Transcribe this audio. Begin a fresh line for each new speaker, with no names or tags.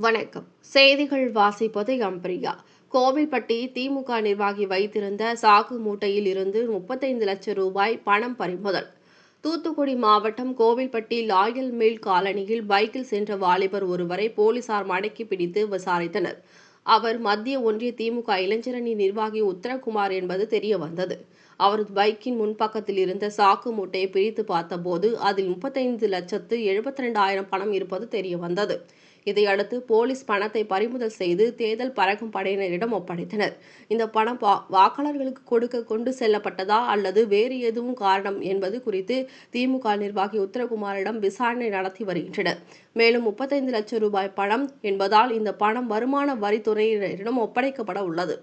வணக்கம். செய்திகள் வாசிப்பது எம்பிரியா. கோவில்பட்டி திமுக நிர்வாகி வைத்திருந்த சாக்கு மூட்டையில் இருந்து 35 லட்சம் ரூபாய் பணம் பறிமுதல். தூத்துக்குடி மாவட்டம் கோவில்பட்டி லாயல் மில் காலனியில் பைக்கில் சென்ற வாலிபர் ஒருவரை போலீசார் மடக்கி பிடித்து விசாரித்தனர். அவர் மத்திய ஒன்றிய திமுக இளைஞரணி நிர்வாகி உத்தரகுமார் என்பது தெரியவந்தது. அவரது பைக்கின் முன்பக்கத்தில் இருந்த சாக்கு மூட்டையை பிரித்து பார்த்தபோது அதில் 35,72,000 பணம் இருப்பது தெரியவந்தது. இதையடுத்து போலீஸ் பணத்தை பறிமுதல் செய்து தேர்தல் பறக்கும் படையினரிடம் ஒப்படைத்தனர். இந்த பணம் வாக்காளர்களுக்கு கொடுக்க கொண்டு செல்லப்பட்டதா அல்லது வேறு எதுவும் காரணம் என்பது குறித்து திமுக நிர்வாகி உத்தரகுமாரிடம் விசாரணை நடத்தி வருகின்றனர். மேலும் 35 லட்சம் ரூபாய் பணம் என்பதால் இந்த பணம் வருமான வரித்துறையினரிடம் ஒப்படைக்கப்பட உள்ளது.